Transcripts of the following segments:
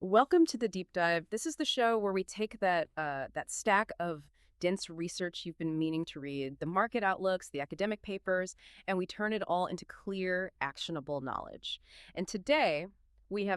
Welcome to the deep dive. This is the show where we take that stack of dense research you've been meaning to read, the market outlooks, the academic papers, and we turn it all into clear, actionable knowledge. And today, we've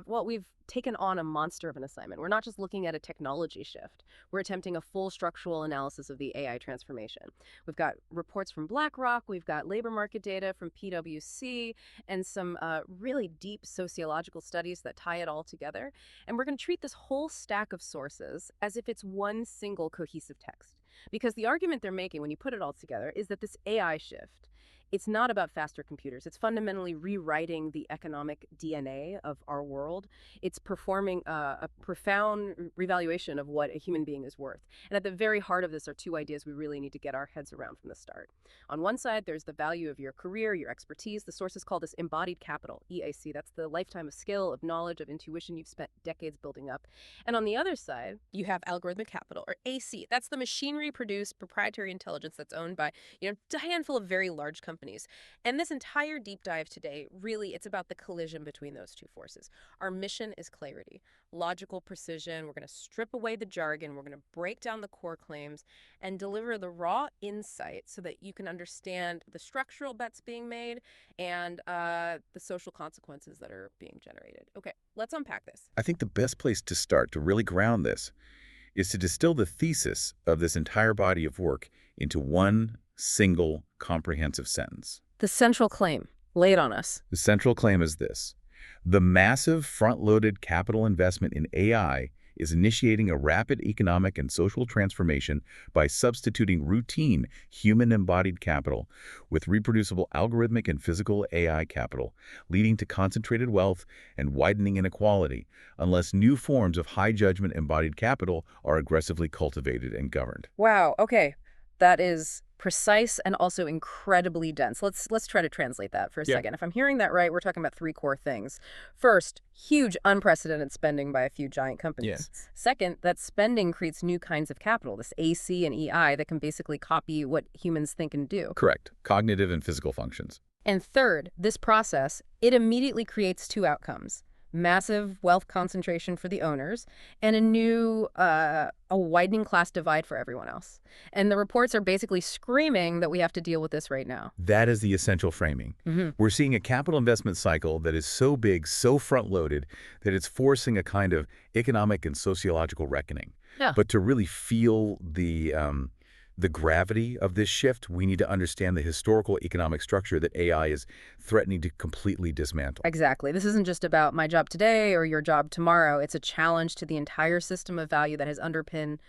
taken on a monster of an assignment. We're not just looking at a technology shift. We're attempting a full structural analysis of the AI transformation. We've got reports from BlackRock, we've got labor market data from PwC, and some really deep sociological studies that tie it all together. And we're going to treat this whole stack of sources as if it's one single cohesive text. Because the argument they're making when you put it all together is that this AI shift, it's not about faster computers. It's fundamentally rewriting the economic DNA of our world. It's performing a profound revaluation of what a human being is worth. And at the very heart of this are two ideas we really need to get our heads around from the start. On one side, there's the value of your career, your expertise. The sources call this embodied capital, EAC. That's the lifetime of skill, of knowledge, of intuition you've spent decades building up. And on the other side, you have algorithmic capital, or AC. That's the machinery-produced proprietary intelligence that's owned by, a handful of very large companies. And this entire deep dive today, really, it's about the collision between those two forces. Our mission is clarity, logical precision. We're going to strip away the jargon. We're going to break down the core claims and deliver the raw insight so that you can understand the structural bets being made and the social consequences that are being generated. Okay, let's unpack this. I think the best place to start to really ground this is to distill the thesis of this entire body of work into one single comprehensive sentence. The central claim, lay it on us. The central claim is this: the massive front-loaded capital investment in AI is initiating a rapid economic and social transformation by substituting routine human embodied capital with reproducible algorithmic and physical AI capital, leading to concentrated wealth and widening inequality unless new forms of high judgment embodied capital are aggressively cultivated and governed. Wow, okay. That is precise and also incredibly dense. Let's try to translate that for a second. If I'm hearing that right, we're talking about three core things. First, huge unprecedented spending by a few giant companies. Yes. Second, that spending creates new kinds of capital, this AC and EI that can basically copy what humans think and do. Correct. Cognitive and physical functions. And third, this process, it immediately creates two outcomes: massive wealth concentration for the owners, and a widening class divide for everyone else. And the reports are basically screaming that we have to deal with this right now. That is the essential framing. We're seeing a capital investment cycle that is so big, so front-loaded, that it's forcing a kind of economic and sociological reckoning. Yeah. But to really feel the gravity of this shift, we need to understand the historical economic structure that AI is threatening to completely dismantle. Exactly. This isn't just about my job today or your job tomorrow. It's a challenge to the entire system of value that has underpinned,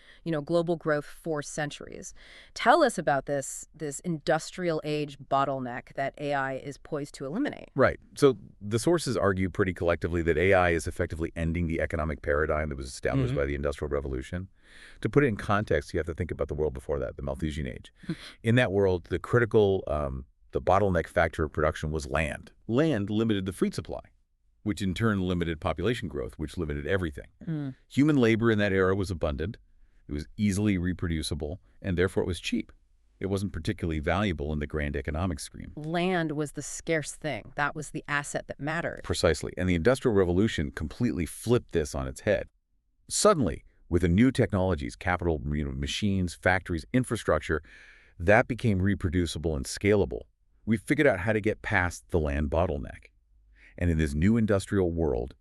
global growth for centuries. Tell us about this industrial age bottleneck that AI is poised to eliminate. Right. So the sources argue pretty collectively that AI is effectively ending the economic paradigm that was established by the Industrial Revolution. To put it in context, you have to think about the world before that, the Malthusian Age. In that world, the bottleneck factor of production was land. Land limited the food supply, which in turn limited population growth, which limited everything. Human labor in that era was abundant, it was easily reproducible, and therefore it was cheap. It wasn't particularly valuable in the grand economic scheme. Land was the scarce thing. That was the asset that mattered. Precisely. And the Industrial Revolution completely flipped this on its head. Suddenly, with the new technologies, capital, machines, factories, infrastructure, that became reproducible and scalable. We figured out how to get past the land bottleneck. And in this new industrial world,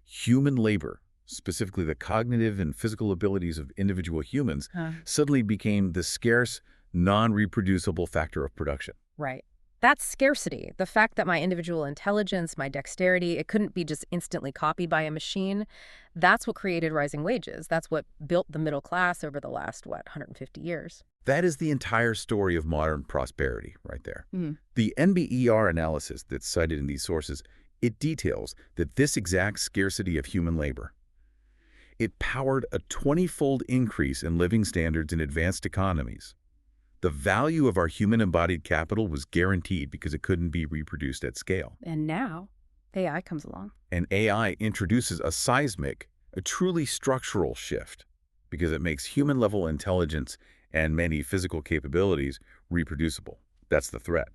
human labor, specifically the cognitive and physical abilities of individual humans, suddenly became the scarce, non-reproducible factor of production. Right. That's scarcity. The fact that my individual intelligence, my dexterity, it couldn't be just instantly copied by a machine. That's what created rising wages. That's what built the middle class over the last, 150 years. That is the entire story of modern prosperity right there. The NBER analysis that's cited in these sources, it details that this exact scarcity of human labor, it powered a 20-fold increase in living standards in advanced economies. The value of our human embodied capital was guaranteed because it couldn't be reproduced at scale. And now AI comes along. And AI introduces a seismic, a truly structural shift because it makes human-level intelligence and many physical capabilities reproducible. That's the threat.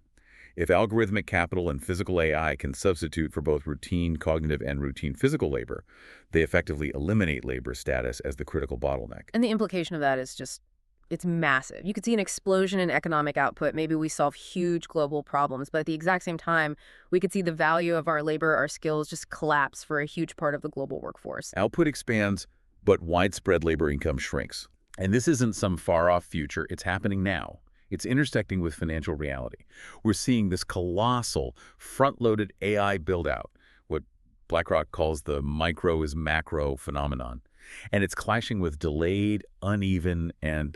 If algorithmic capital and physical AI can substitute for both routine cognitive and routine physical labor, they effectively eliminate labor status as the critical bottleneck. And the implication of that is just, it's massive. You could see an explosion in economic output. Maybe we solve huge global problems, but at the exact same time, we could see the value of our labor, our skills just collapse for a huge part of the global workforce. Output expands, but widespread labor income shrinks. And this isn't some far-off future. It's happening now. It's intersecting with financial reality. We're seeing this colossal, front-loaded AI build-out, what BlackRock calls the micro is macro phenomenon. And it's clashing with delayed, uneven, and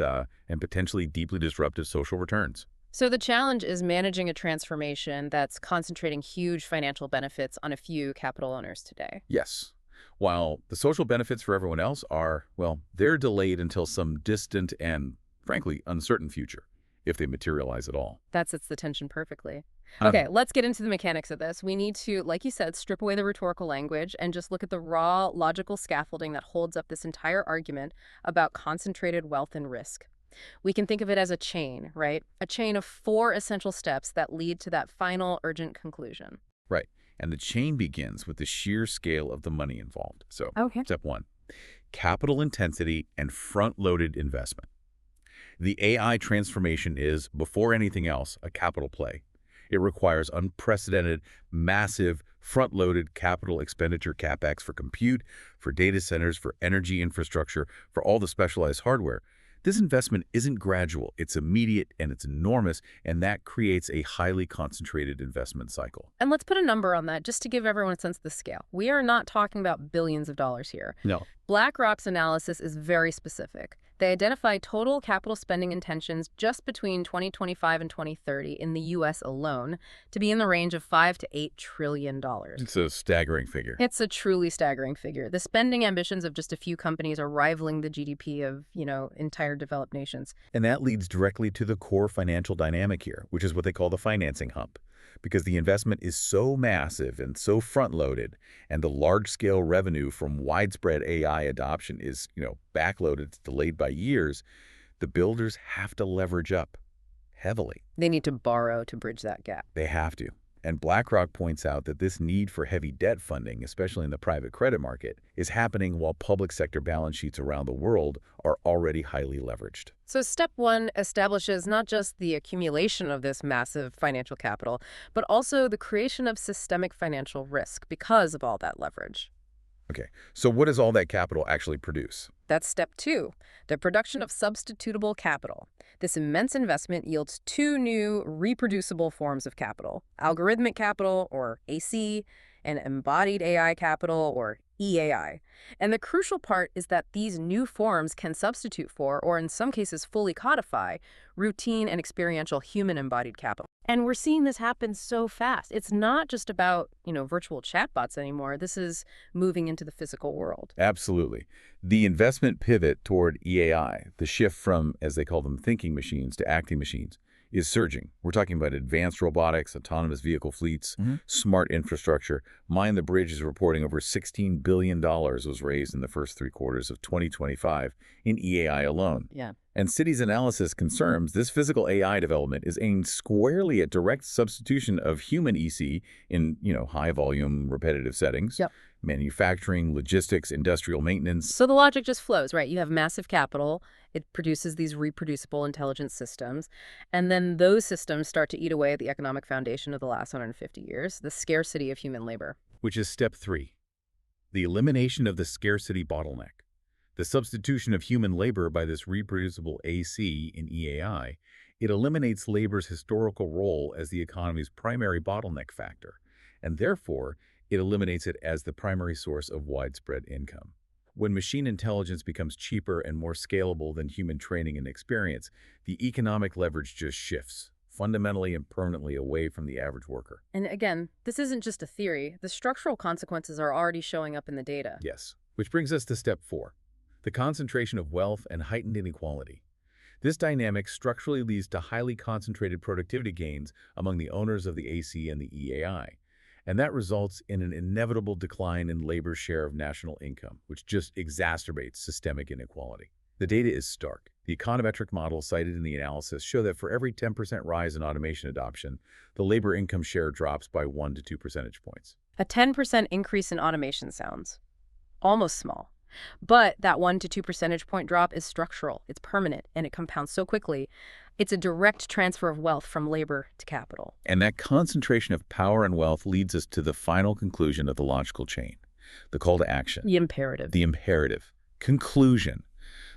potentially deeply disruptive social returns. So the challenge is managing a transformation that's concentrating huge financial benefits on a few capital owners today. Yes. While the social benefits for everyone else are, well, they're delayed until some distant and, frankly, uncertain future, if they materialize at all. That sets the tension perfectly. Um, Okay, let's get into the mechanics of this. We need to, like you said, strip away the rhetorical language and just look at the raw, logical scaffolding that holds up this entire argument about concentrated wealth and risk. We can think of it as a chain, right? A chain of 4 essential steps that lead to that final urgent conclusion. Right. And the chain begins with the sheer scale of the money involved. So, Okay. step 1, capital intensity and front-loaded investment. The AI transformation is, before anything else, a capital play. It requires unprecedented, massive, front-loaded capital expenditure CapEx for compute, for data centers, for energy infrastructure, for all the specialized hardware. This investment isn't gradual, it's immediate and it's enormous, and that creates a highly concentrated investment cycle. And let's put a number on that just to give everyone a sense of the scale. We are not talking about billions of dollars here. No. BlackRock's analysis is very specific. They identify total capital spending intentions just between 2025 and 2030 in the U.S. alone to be in the range of $5 to $8 trillion. It's a staggering figure. It's a truly staggering figure. The spending ambitions of just a few companies are rivaling the GDP of, entire developed nations. And that leads directly to the core financial dynamic here, which is what they call the financing hump. Because the investment is so massive and so front-loaded, and the large-scale revenue from widespread AI adoption is, backloaded, it's delayed by years, the builders have to leverage up heavily. They need to borrow to bridge that gap. They have to. And BlackRock points out that this need for heavy debt funding, especially in the private credit market, is happening while public sector balance sheets around the world are already highly leveraged. So step 1 establishes not just the accumulation of this massive financial capital, but also the creation of systemic financial risk because of all that leverage. Okay, so what does all that capital actually produce? That's step 2, the production of substitutable capital. This immense investment yields 2 new reproducible forms of capital: algorithmic capital, or AC, and embodied AI capital, or EAI. And the crucial part is that these new forms can substitute for, or in some cases fully codify, routine and experiential human embodied capital. And we're seeing this happen so fast. It's not just about, virtual chatbots anymore. This is moving into the physical world. Absolutely. The investment pivot toward EAI, the shift from, as they call them, thinking machines to acting machines, is surging. We're talking about advanced robotics, autonomous vehicle fleets, smart infrastructure. Mind the Bridge is reporting over $16 billion was raised in the first 3 quarters of 2025 in EAI alone. Yeah. And Citi's analysis confirms this physical AI development is aimed squarely at direct substitution of human EC in, high-volume, repetitive settings. Yep. Manufacturing, logistics, industrial maintenance. So the logic just flows, right? You have massive capital. It produces these reproducible intelligent systems. And then those systems start to eat away at the economic foundation of the last 150 years, the scarcity of human labor. Which is step 3, the elimination of the scarcity bottleneck. The substitution of human labor by this reproducible AC in EAI, it eliminates labor's historical role as the economy's primary bottleneck factor, and therefore, it eliminates it as the primary source of widespread income. When machine intelligence becomes cheaper and more scalable than human training and experience, the economic leverage just shifts, fundamentally and permanently away from the average worker. And again, this isn't just a theory. The structural consequences are already showing up in the data. Yes. Which brings us to step 4, the concentration of wealth and heightened inequality. This dynamic structurally leads to highly concentrated productivity gains among the owners of the AC and the EAI. And that results in an inevitable decline in labor's share of national income, which just exacerbates systemic inequality. The data is stark. The econometric models cited in the analysis show that for every 10% rise in automation adoption, the labor income share drops by 1 to 2 percentage points. A 10% increase in automation sounds almost small. But that 1 to 2 percentage point drop is structural, it's permanent, and it compounds so quickly. It's a direct transfer of wealth from labor to capital. And that concentration of power and wealth leads us to the final conclusion of the logical chain, the call to action. The imperative. The imperative. Conclusion.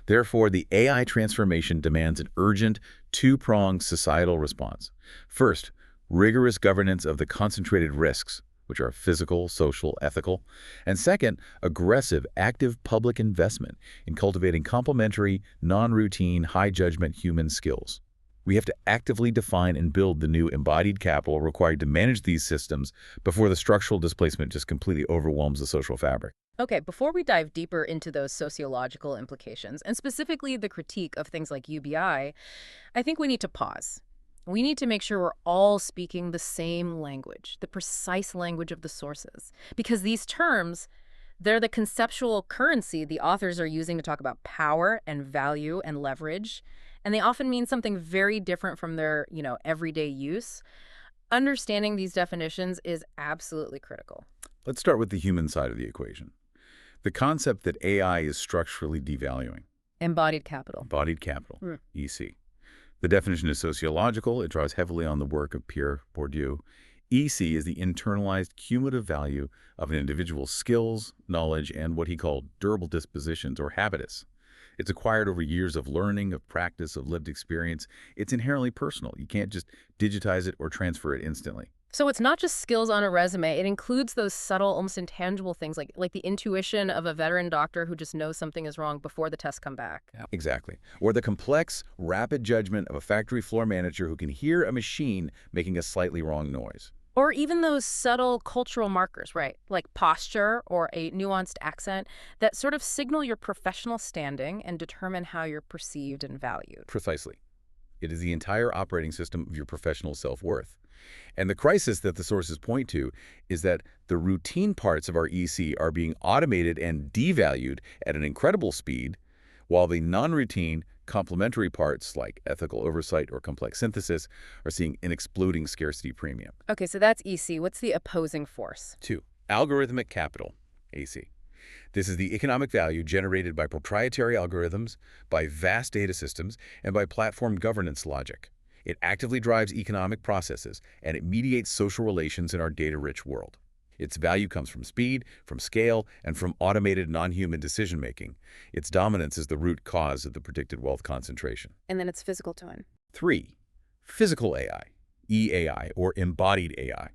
Therefore, the AI transformation demands an urgent, two-pronged societal response. First, rigorous governance of the concentrated risks, which are physical, social, ethical. And second, aggressive, active public investment in cultivating complementary, non-routine, high-judgment human skills. We have to actively define and build the new embodied capital required to manage these systems before the structural displacement just completely overwhelms the social fabric. Okay, before we dive deeper into those sociological implications, and specifically the critique of things like UBI, I think we need to pause. We need to make sure we're all speaking the same language, the precise language of the sources. Because these terms, they're the conceptual currency the authors are using to talk about power and value and leverage. And they often mean something very different from their, everyday use. Understanding these definitions is absolutely critical. Let's start with the human side of the equation. The concept that AI is structurally devaluing. Embodied capital. Embodied capital, EC. The definition is sociological. It draws heavily on the work of Pierre Bourdieu. EC is the internalized cumulative value of an individual's skills, knowledge, and what he called durable dispositions or habitus. It's acquired over years of learning, of practice, of lived experience. It's inherently personal. You can't just digitize it or transfer it instantly. So it's not just skills on a resume. It includes those subtle, almost intangible things like the intuition of a veteran doctor who just knows something is wrong before the tests come back. Yeah. Exactly. Or the complex, rapid judgment of a factory floor manager who can hear a machine making a slightly wrong noise. Or even those subtle cultural markers, right? Like posture or a nuanced accent that sort of signal your professional standing and determine how you're perceived and valued. Precisely. It is the entire operating system of your professional self-worth. And the crisis that the sources point to is that the routine parts of our EC are being automated and devalued at an incredible speed, while the non-routine, complementary parts like ethical oversight or complex synthesis are seeing an exploding scarcity premium. Okay, so that's EC. What's the opposing force? 2. Algorithmic capital, AC. This is the economic value generated by proprietary algorithms, by vast data systems, and by platform governance logic. It actively drives economic processes, and it mediates social relations in our data-rich world. Its value comes from speed, from scale, and from automated non-human decision-making. Its dominance is the root cause of the predicted wealth concentration. And then it's physical twin. 3. Physical AI, EAI, or embodied AI.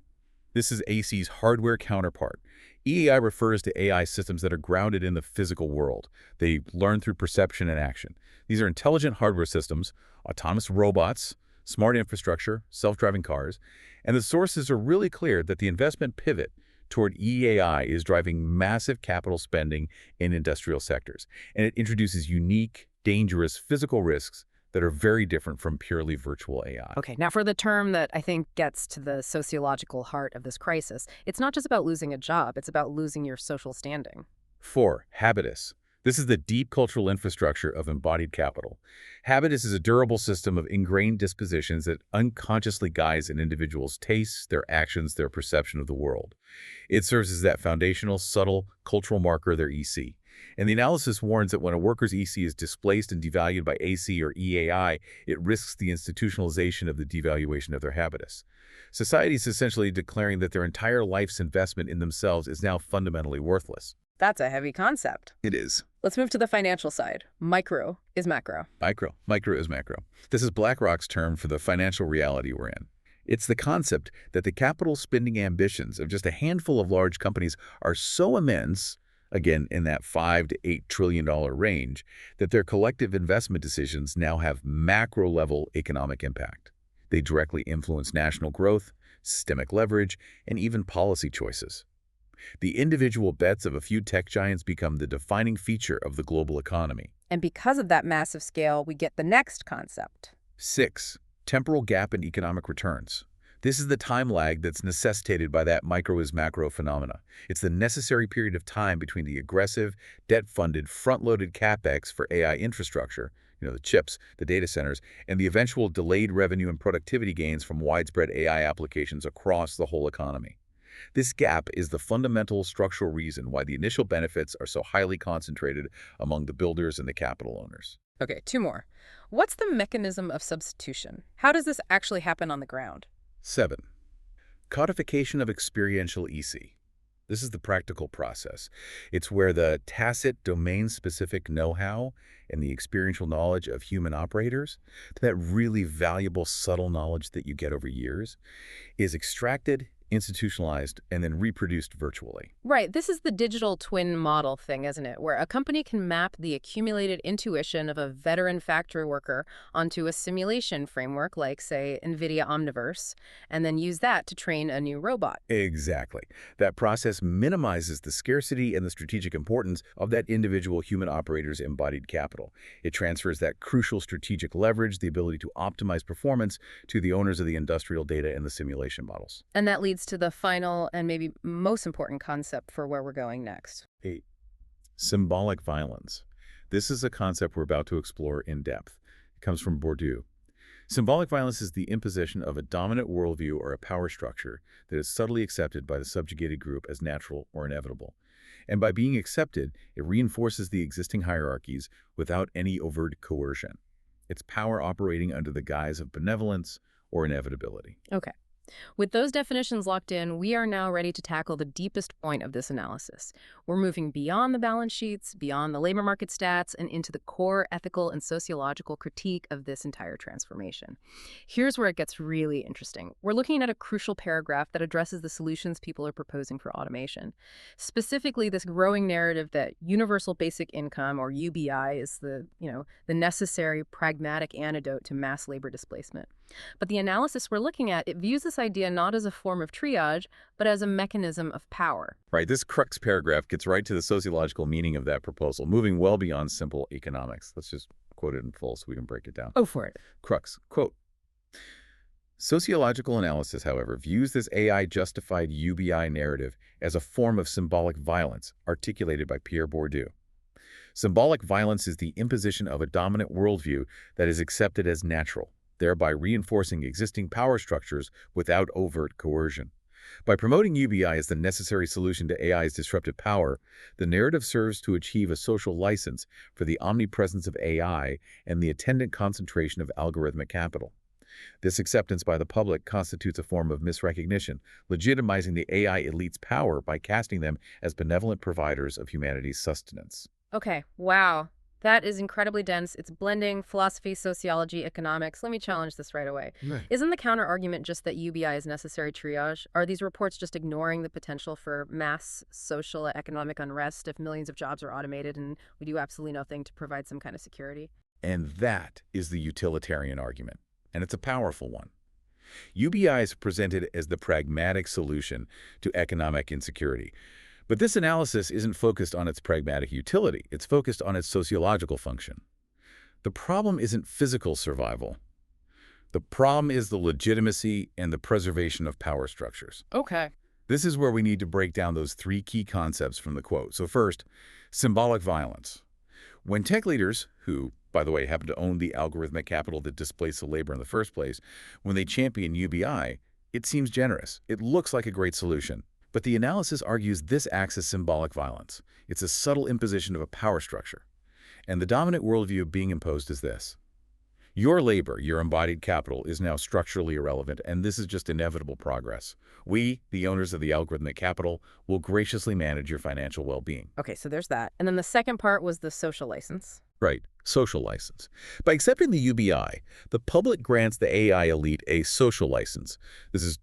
This is AC's hardware counterpart. EAI refers to AI systems that are grounded in the physical world. They learn through perception and action. These are intelligent hardware systems, autonomous robots, smart infrastructure, self-driving cars, and the sources are really clear that the investment pivot toward EAI is driving massive capital spending in industrial sectors, and it introduces unique, dangerous physical risks that are very different from purely virtual AI. Okay, now for the term that I think gets to the sociological heart of this crisis, it's not just about losing a job, it's about losing your social standing. 4. Habitus. This is the deep cultural infrastructure of embodied capital. Habitus is a durable system of ingrained dispositions that unconsciously guides an individual's tastes, their actions, their perception of the world. It serves as that foundational, subtle, cultural marker of their EC. And the analysis warns that when a worker's EC is displaced and devalued by AC or EAI, it risks the institutionalization of the devaluation of their habitus. Society is essentially declaring that their entire life's investment in themselves is now fundamentally worthless. That's a heavy concept. It is. Let's move to the financial side. Micro is macro. Micro is macro. This is BlackRock's term for the financial reality we're in. It's the concept that the capital spending ambitions of just a handful of large companies are so immense, again, in that $5 to $8 trillion range, that their collective investment decisions now have macro-level economic impact. They directly influence national growth, systemic leverage, and even policy choices. The individual bets of a few tech giants become the defining feature of the global economy. And because of that massive scale, we get the next concept. 6. Temporal gap in economic returns. This is the time lag that's necessitated by that micro is macro phenomena. It's the necessary period of time between the aggressive, debt-funded, front-loaded capex for AI infrastructure the chips, the data centers, and the eventual delayed revenue and productivity gains from widespread AI applications across the whole economy. This gap is the fundamental structural reason why the initial benefits are so highly concentrated among the builders and the capital owners. Okay, two more. What's the mechanism of substitution? How does this actually happen on the ground? 7. Codification of experiential EC. This is the practical process. It's where the tacit domain-specific know-how and the experiential knowledge of human operators, that really valuable subtle knowledge that you get over years, is extracted, institutionalized, and then reproduced virtually. Right, this is the digital twin model thing, isn't it? Where a company can map the accumulated intuition of a veteran factory worker onto a simulation framework like, say, NVIDIA Omniverse, and then use that to train a new robot. Exactly. That process minimizes the scarcity and the strategic importance of that individual human operator's embodied capital. It transfers that crucial strategic leverage, the ability to optimize performance, to the owners of the industrial data and the simulation models. And that leads to the final and maybe most important concept for where we're going next. 8. Symbolic violence. This is a concept we're about to explore in depth. It comes from Bourdieu. Symbolic violence is the imposition of a dominant worldview or a power structure that is subtly accepted by the subjugated group as natural or inevitable. And by being accepted, it reinforces the existing hierarchies without any overt coercion. It's power operating under the guise of benevolence or inevitability. Okay. With those definitions locked in, we are now ready to tackle the deepest point of this analysis. We're moving beyond the balance sheets, beyond the labor market stats, and into the core ethical and sociological critique of this entire transformation. Here's where it gets really interesting. We're looking at a crucial paragraph that addresses the solutions people are proposing for automation. Specifically, this growing narrative that universal basic income, or UBI, is the necessary pragmatic antidote to mass labor displacement. But the analysis we're looking at, it views this idea not as a form of triage, but as a mechanism of power. Right, this crux paragraph gets right to the sociological meaning of that proposal, moving well beyond simple economics. Let's just quote it in full so we can break it down. Oh, for it. Crux, quote, sociological analysis, however, views this AI-justified UBI narrative as a form of symbolic violence, articulated by Pierre Bourdieu. Symbolic violence is the imposition of a dominant worldview that is accepted as natural, thereby reinforcing existing power structures without overt coercion. By promoting UBI as the necessary solution to AI's disruptive power, the narrative serves to achieve a social license for the omnipresence of AI and the attendant concentration of algorithmic capital. This acceptance by the public constitutes a form of misrecognition, legitimizing the AI elite's power by casting them as benevolent providers of humanity's sustenance. Okay, wow. That is incredibly dense. It's blending philosophy, sociology, economics. Let me challenge this right away. Right. Isn't the counter-argument just that UBI is necessary triage? Are these reports just ignoring the potential for mass social and economic unrest if millions of jobs are automated and we do absolutely nothing to provide some kind of security? And that is the utilitarian argument, and it's a powerful one. UBI is presented as the pragmatic solution to economic insecurity. But this analysis isn't focused on its pragmatic utility. It's focused on its sociological function. The problem isn't physical survival. The problem is the legitimacy and the preservation of power structures. Okay. This is where we need to break down those three key concepts from the quote. So first, symbolic violence. When tech leaders, who, by the way, happen to own the algorithmic capital that displaced the labor in the first place, when they champion UBI, it seems generous. It looks like a great solution. But the analysis argues this acts as symbolic violence. It's a subtle imposition of a power structure. And the dominant worldview being imposed is this. Your labor, your embodied capital, is now structurally irrelevant, and this is just inevitable progress. We, the owners of the algorithmic capital, will graciously manage your financial well-being. Okay, so there's that. And then the second part was the social license. Right, social license. By accepting the UBI, the public grants the AI elite a social license. This is,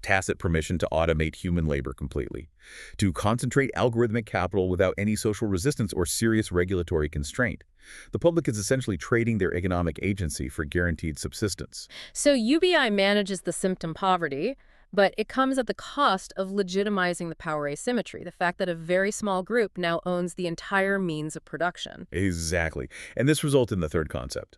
tacit permission to automate human labor completely, to concentrate algorithmic capital without any social resistance or serious regulatory constraint. The public is essentially trading their economic agency for guaranteed subsistence. So UBI manages the symptom poverty, but it comes at the cost of legitimizing the power asymmetry, the fact that a very small group now owns the entire means of production. Exactly. And this results in the third concept,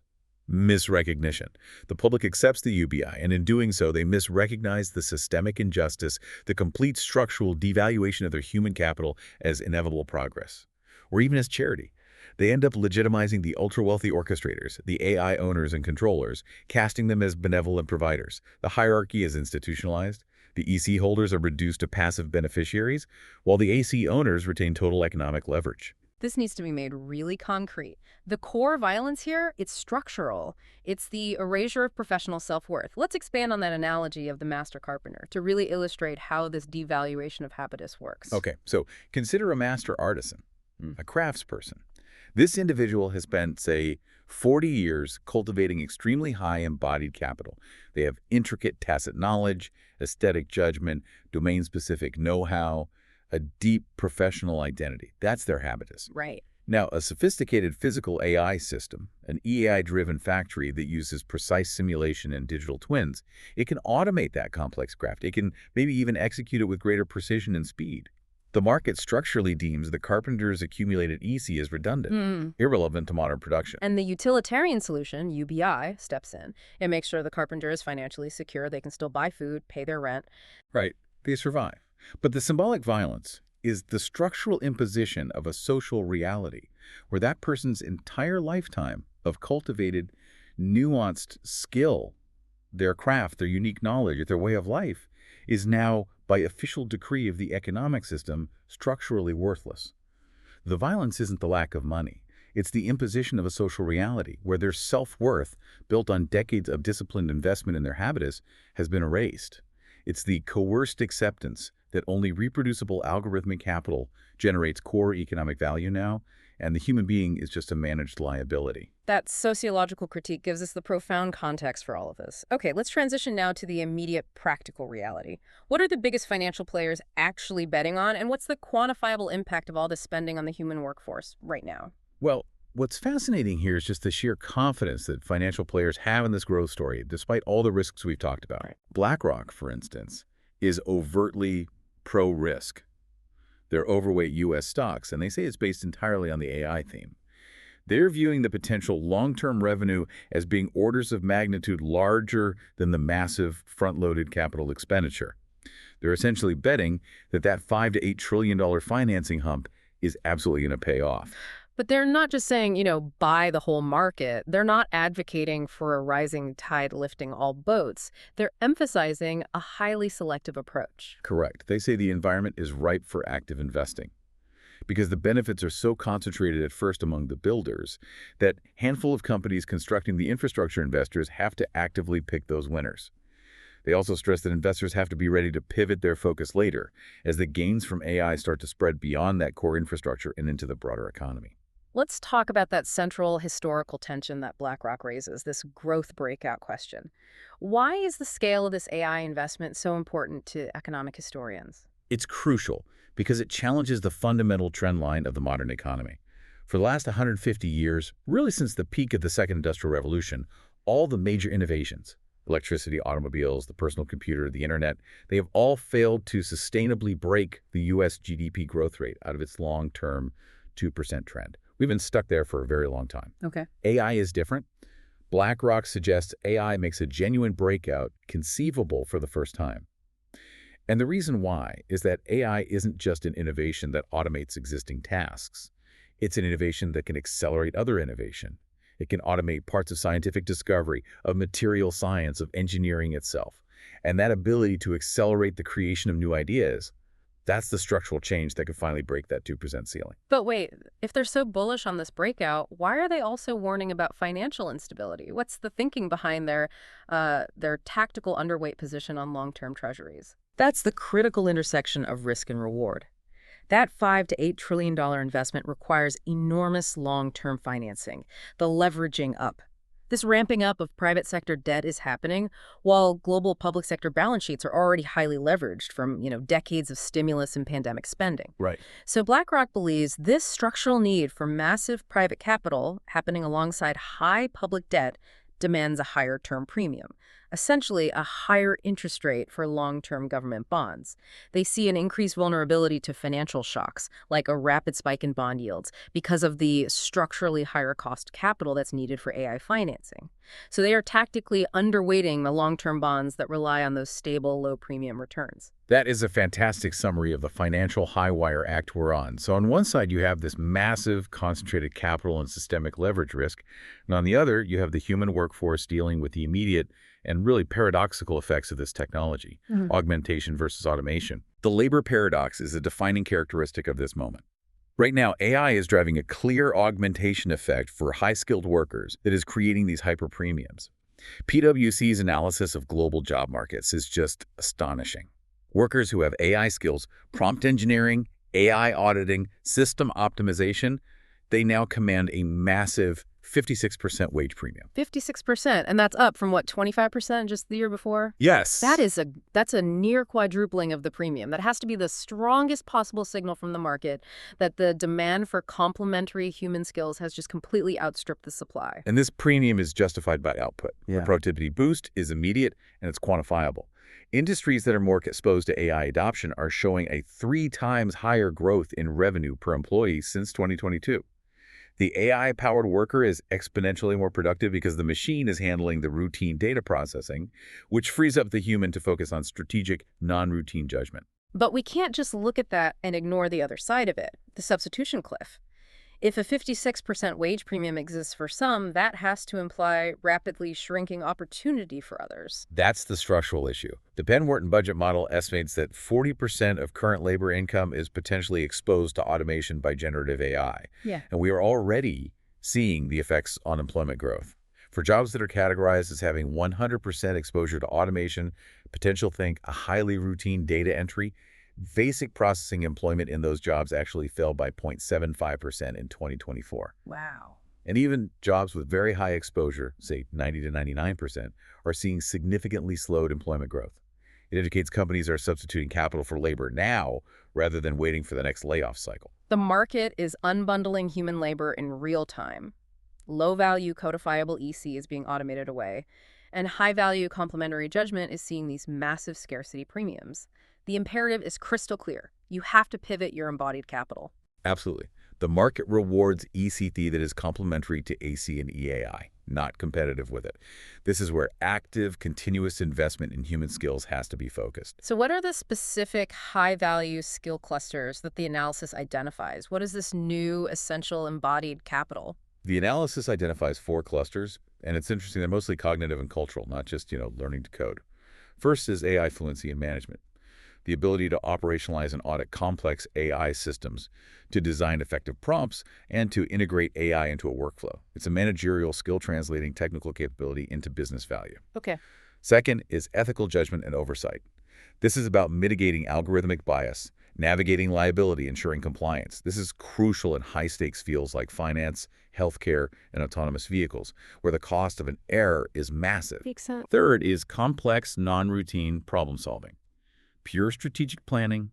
misrecognition. The public accepts the UBI, and in doing so, they misrecognize the systemic injustice, the complete structural devaluation of their human capital as inevitable progress, or even as charity. They end up legitimizing the ultra-wealthy orchestrators, the AI owners and controllers, casting them as benevolent providers. The hierarchy is institutionalized. The EC holders are reduced to passive beneficiaries, while the AC owners retain total economic leverage. This needs to be made really concrete. The core violence here, it's structural. It's the erasure of professional self-worth. Let's expand on that analogy of the master carpenter to really illustrate how this devaluation of habitus works. Okay, so consider a master artisan, a craftsperson. This individual has spent, say, 40 years cultivating extremely high embodied capital. They have intricate tacit knowledge, aesthetic judgment, domain-specific know-how, a deep professional identity. That's their habitus. Right. Now, a sophisticated physical AI system, an EAI-driven factory that uses precise simulation and digital twins, it can automate that complex craft. It can maybe even execute it with greater precision and speed. The market structurally deems the carpenter's accumulated EC as redundant, irrelevant to modern production. And the utilitarian solution, UBI, steps in. It makes sure the carpenter is financially secure. They can still buy food, pay their rent. Right. They survive. But the symbolic violence is the structural imposition of a social reality where that person's entire lifetime of cultivated, nuanced skill, their craft, their unique knowledge, their way of life, is now, by official decree of the economic system, structurally worthless. The violence isn't the lack of money. It's the imposition of a social reality where their self-worth, built on decades of disciplined investment in their habitus, has been erased. It's the coerced acceptance that only reproducible algorithmic capital generates core economic value now, and the human being is just a managed liability. That sociological critique gives us the profound context for all of this. Okay, let's transition now to the immediate practical reality. What are the biggest financial players actually betting on, and what's the quantifiable impact of all this spending on the human workforce right now? Well, what's fascinating here is just the sheer confidence that financial players have in this growth story, despite all the risks we've talked about. Right. BlackRock, for instance, is overtly pro-risk. They're overweight U.S. stocks, and they say it's based entirely on the AI theme. They're viewing the potential long-term revenue as being orders of magnitude larger than the massive front-loaded capital expenditure. They're essentially betting that that $5 to $8 trillion financing hump is absolutely going to pay off. But they're not just saying, buy the whole market. They're not advocating for a rising tide lifting all boats. They're emphasizing a highly selective approach. Correct. They say the environment is ripe for active investing because the benefits are so concentrated at first among the builders that handful of companies constructing the infrastructure investors have to actively pick those winners. They also stress that investors have to be ready to pivot their focus later as the gains from AI start to spread beyond that core infrastructure and into the broader economy. Let's talk about that central historical tension that BlackRock raises, this growth breakout question. Why is the scale of this AI investment so important to economic historians? It's crucial because it challenges the fundamental trend line of the modern economy. For the last 150 years, really since the peak of the Second Industrial Revolution, all the major innovations, electricity, automobiles, the personal computer, the internet, they have all failed to sustainably break the U.S. GDP growth rate out of its long-term 2% trend. We've been stuck there for a very long time. Okay. AI is different. BlackRock suggests AI makes a genuine breakout conceivable for the first time. And the reason why is that AI isn't just an innovation that automates existing tasks. It's an innovation that can accelerate other innovation. It can automate parts of scientific discovery, of material science, of engineering itself. And that ability to accelerate the creation of new ideas, that's the structural change that could finally break that 2% ceiling. But wait, if they're so bullish on this breakout, why are they also warning about financial instability? What's the thinking behind their tactical underweight position on long-term treasuries? That's the critical intersection of risk and reward. That $5 to $8 trillion investment requires enormous long-term financing, the leveraging up. This ramping up of private sector debt is happening while global public sector balance sheets are already highly leveraged from, decades of stimulus and pandemic spending. Right. So BlackRock believes this structural need for massive private capital happening alongside high public debt demands a higher term premium, essentially a higher interest rate for long-term government bonds. They see an increased vulnerability to financial shocks, like a rapid spike in bond yields, because of the structurally higher cost capital that's needed for AI financing. So they are tactically underweighting the long-term bonds that rely on those stable, low-premium returns. That is a fantastic summary of the financial high-wire act we're on. So on one side, you have this massive concentrated capital and systemic leverage risk, and on the other, you have the human workforce dealing with the immediate and really paradoxical effects of this technology, augmentation versus automation. The labor paradox is a defining characteristic of this moment. Right now, AI is driving a clear augmentation effect for high-skilled workers that is creating these hyper premiums. PwC's analysis of global job markets is just astonishing. Workers who have AI skills, prompt engineering, AI auditing, system optimization, they now command a massive 56% wage premium. 56%, and that's up from what, 25% just the year before? Yes. That's a near quadrupling of the premium. That has to be the strongest possible signal from the market that the demand for complementary human skills has just completely outstripped the supply. And this premium is justified by output. Yeah. The productivity boost is immediate and it's quantifiable. Industries that are more exposed to AI adoption are showing a 3 times higher growth in revenue per employee since 2022. The AI-powered worker is exponentially more productive because the machine is handling the routine data processing, which frees up the human to focus on strategic, non-routine judgment. But we can't just look at that and ignore the other side of it, the substitution cliff. If a 56% wage premium exists for some, that has to imply rapidly shrinking opportunity for others. That's the structural issue. The Penn Wharton budget model estimates that 40% of current labor income is potentially exposed to automation by generative AI. Yeah. And we are already seeing the effects on employment growth. For jobs that are categorized as having 100% exposure to automation, potential think a highly routine data entry, basic processing employment in those jobs actually fell by 0.75% in 2024. Wow. And even jobs with very high exposure, say 90 to 99%, are seeing significantly slowed employment growth. It indicates companies are substituting capital for labor now rather than waiting for the next layoff cycle. The market is unbundling human labor in real time. Low-value codifiable EC is being automated away, and high-value complementary judgment is seeing these massive scarcity premiums. The imperative is crystal clear. You have to pivot your embodied capital. Absolutely. The market rewards ECT that is complementary to AC and EAI, not competitive with it. This is where active, continuous investment in human skills has to be focused. So what are the specific high-value skill clusters that the analysis identifies? What is this new essential embodied capital? The analysis identifies 4 clusters, and it's interesting, they're mostly cognitive and cultural, not just, learning to code. First is AI fluency and management. The ability to operationalize and audit complex AI systems, to design effective prompts, and to integrate AI into a workflow. It's a managerial skill translating technical capability into business value. Okay. Second is ethical judgment and oversight. This is about mitigating algorithmic bias, navigating liability, ensuring compliance. This is crucial in high-stakes fields like finance, healthcare, and autonomous vehicles, where the cost of an error is massive. Makes sense. Third is complex, non-routine problem solving. Pure strategic planning,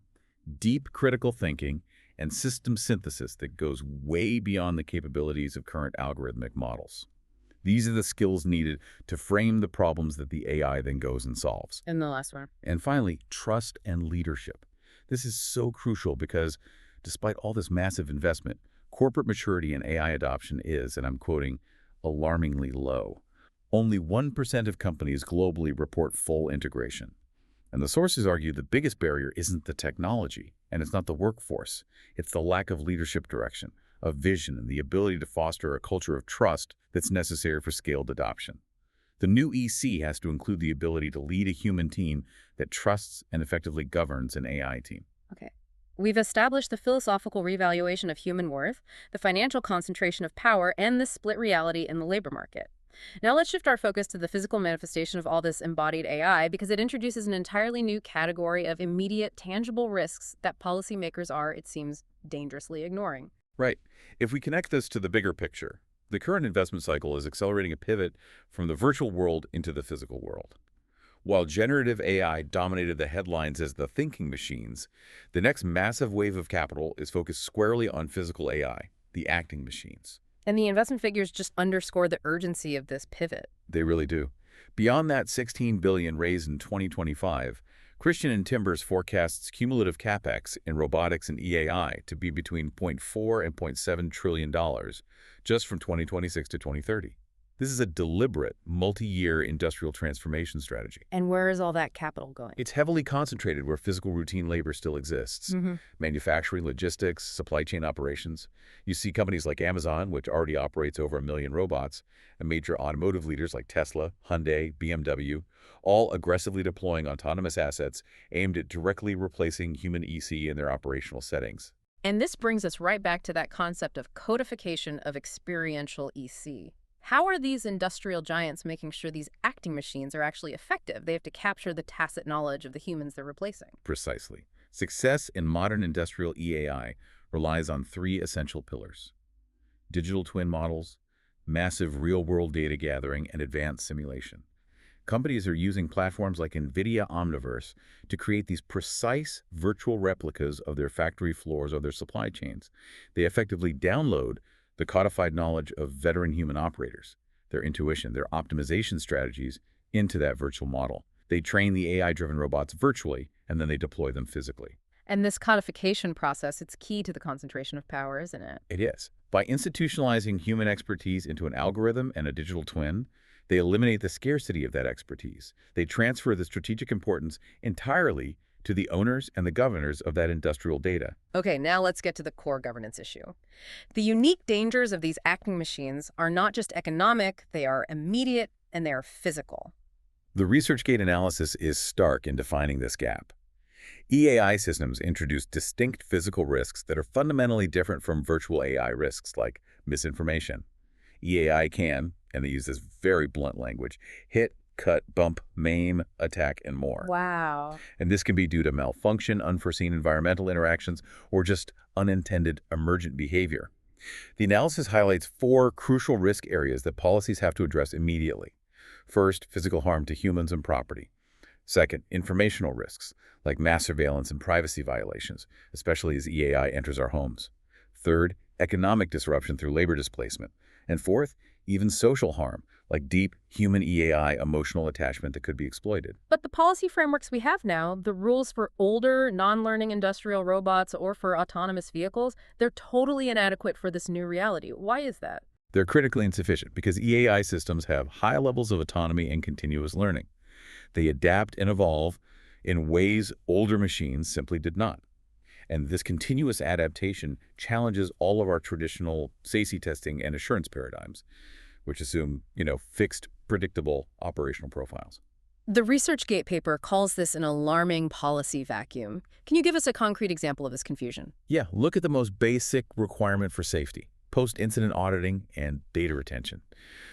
deep critical thinking, and system synthesis that goes way beyond the capabilities of current algorithmic models. These are the skills needed to frame the problems that the AI then goes and solves. And the last one. And finally, trust and leadership. This is so crucial because despite all this massive investment, corporate maturity in AI adoption is, and I'm quoting, alarmingly low. Only 1% of companies globally report full integration. And the sources argue the biggest barrier isn't the technology, and it's not the workforce. It's the lack of leadership direction, of vision, and the ability to foster a culture of trust that's necessary for scaled adoption. The new EC has to include the ability to lead a human team that trusts and effectively governs an AI team. Okay. We've established the philosophical revaluation of human worth, the financial concentration of power, and the split reality in the labor market. Now let's shift our focus to the physical manifestation of all this embodied AI because it introduces an entirely new category of immediate, tangible risks that policymakers are, it seems, dangerously ignoring. Right. If we connect this to the bigger picture, the current investment cycle is accelerating a pivot from the virtual world into the physical world. While generative AI dominated the headlines as the thinking machines, the next massive wave of capital is focused squarely on physical AI, the acting machines. And the investment figures just underscore the urgency of this pivot. They really do. Beyond that $16 billion raised in 2025, Christian and Timbers forecasts cumulative capex in robotics and EAI to be between $0.4 and $0.7 trillion just from 2026 to 2030. This is a deliberate, multi-year industrial transformation strategy. And where is all that capital going? It's heavily concentrated where physical routine labor still exists. Manufacturing, logistics, supply chain operations. You see companies like Amazon, which already operates over 1 million robots, and major automotive leaders like Tesla, Hyundai, BMW, all aggressively deploying autonomous assets aimed at directly replacing human EC in their operational settings. And this brings us right back to that concept of codification of experiential EC. How are these industrial giants making sure these acting machines are actually effective? They have to capture the tacit knowledge of the humans they're replacing. Precisely. Success in modern industrial EAI relies on 3 essential pillars: digital twin models, massive real-world data gathering, and advanced simulation. Companies are using platforms like NVIDIA Omniverse to create these precise virtual replicas of their factory floors or their supply chains. They effectively download the codified knowledge of veteran human operators, their intuition, their optimization strategies into that virtual model. They train the AI-driven robots virtually, and then they deploy them physically. And this codification process, it's key to the concentration of power, isn't it? It is. By institutionalizing human expertise into an algorithm and a digital twin, they eliminate the scarcity of that expertise. They transfer the strategic importance entirely to the owners and the governors of that industrial data. Okay, now let's get to the core governance issue. The unique dangers of these acting machines are not just economic, they are immediate, and they are physical. The ResearchGate analysis is stark in defining this gap. EAI systems introduce distinct physical risks that are fundamentally different from virtual AI risks like misinformation. EAI can, and they use this very blunt language, hit, cut, bump, maim, attack, and more. Wow. And this can be due to malfunction, unforeseen environmental interactions, or just unintended emergent behavior. The analysis highlights 4 crucial risk areas that policies have to address immediately. First, physical harm to humans and property. Second, informational risks, like mass surveillance and privacy violations, especially as EAI enters our homes. Third, economic disruption through labor displacement. And fourth, even social harm, like deep human EAI emotional attachment that could be exploited. But the policy frameworks we have now, the rules for older, non-learning industrial robots or for autonomous vehicles, they're totally inadequate for this new reality. Why is that? They're critically insufficient because EAI systems have high levels of autonomy and continuous learning. They adapt and evolve in ways older machines simply did not. And this continuous adaptation challenges all of our traditional safety testing and assurance paradigms, which assume, fixed, predictable operational profiles. The ResearchGate paper calls this an alarming policy vacuum. Can you give us a concrete example of this confusion? Yeah, look at the most basic requirement for safety: post-incident auditing and data retention.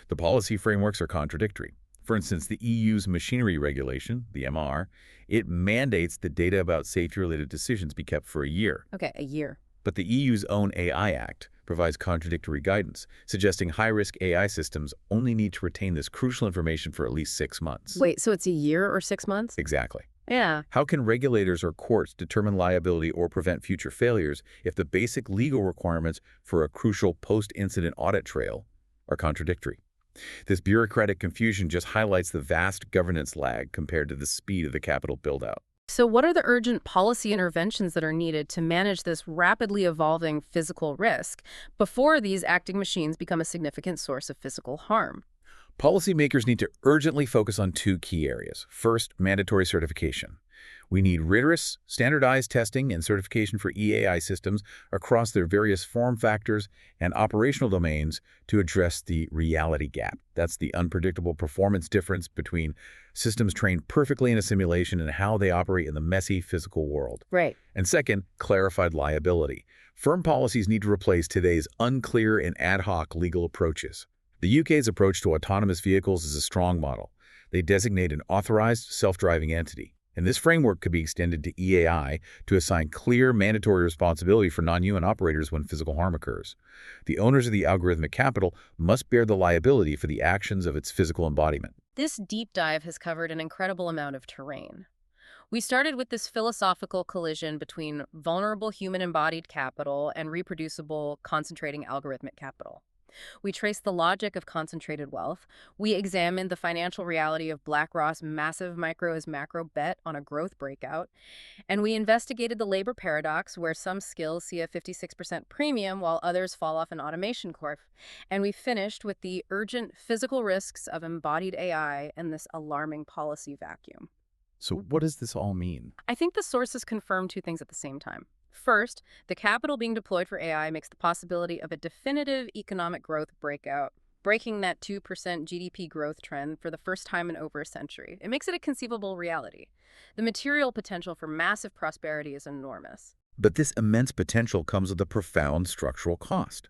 The policy frameworks are contradictory. For instance, the EU's machinery regulation, the MR, it mandates that data about safety-related decisions be kept for a year. Okay, a year. But the EU's own AI Act provides contradictory guidance, suggesting high-risk AI systems only need to retain this crucial information for at least 6 months. Wait, so it's a year or 6 months? Exactly. Yeah. How can regulators or courts determine liability or prevent future failures if the basic legal requirements for a crucial post-incident audit trail are contradictory? This bureaucratic confusion just highlights the vast governance lag compared to the speed of the capital build-out. So what are the urgent policy interventions that are needed to manage this rapidly evolving physical risk before these acting machines become a significant source of physical harm? Policymakers need to urgently focus on 2 key areas. First, mandatory certification. We need rigorous, standardized testing and certification for EAI systems across their various form factors and operational domains to address the reality gap. That's the unpredictable performance difference between systems trained perfectly in a simulation and how they operate in the messy physical world. Right. And second, clarified liability. Firm policies need to replace today's unclear and ad hoc legal approaches. The UK's approach to autonomous vehicles is a strong model. They designate an authorized self-driving entity. And this framework could be extended to EAI to assign clear, mandatory responsibility for non-human operators when physical harm occurs. The owners of the algorithmic capital must bear the liability for the actions of its physical embodiment. This deep dive has covered an incredible amount of terrain. We started with this philosophical collision between vulnerable human embodied capital and reproducible, concentrating algorithmic capital. We traced the logic of concentrated wealth. We examined the financial reality of BlackRock's massive micro as macro bet on a growth breakout. And we investigated the labor paradox, where some skills see a 56% premium while others fall off an automation curve. And we finished with the urgent physical risks of embodied AI and this alarming policy vacuum. So what does this all mean? I think the sources confirm two things at the same time. First, the capital being deployed for AI makes the possibility of a definitive economic growth breakout, breaking that 2% GDP growth trend for the first time in over a century. It makes it a conceivable reality. The material potential for massive prosperity is enormous. But this immense potential comes with a profound structural cost.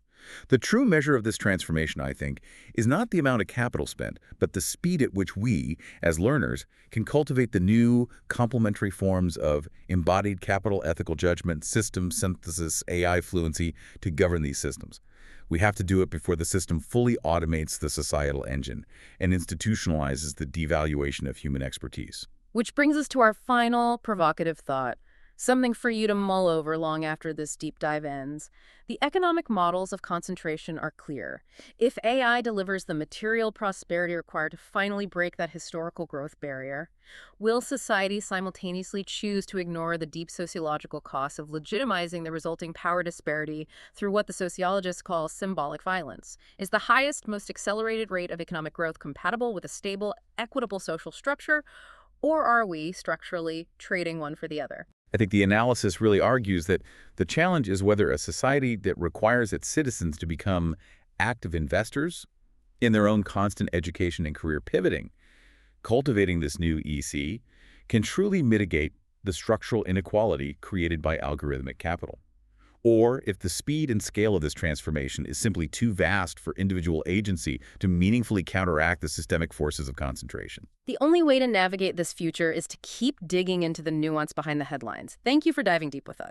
The true measure of this transformation, I think, is not the amount of capital spent, but the speed at which we, as learners, can cultivate the new, complementary forms of embodied capital ethical judgment, system synthesis, AI fluency to govern these systems. We have to do it before the system fully automates the societal engine and institutionalizes the devaluation of human expertise. Which brings us to our final provocative thought, something for you to mull over long after this deep dive ends. The economic models of concentration are clear. If AI delivers the material prosperity required to finally break that historical growth barrier, will society simultaneously choose to ignore the deep sociological costs of legitimizing the resulting power disparity through what the sociologists call symbolic violence? Is the highest, most accelerated rate of economic growth compatible with a stable, equitable social structure, or are we structurally trading one for the other? I think the analysis really argues that the challenge is whether a society that requires its citizens to become active investors in their own constant education and career pivoting, cultivating this new EC, can truly mitigate the structural inequality created by algorithmic capital. Or if the speed and scale of this transformation is simply too vast for individual agency to meaningfully counteract the systemic forces of concentration. The only way to navigate this future is to keep digging into the nuance behind the headlines. Thank you for diving deep with us.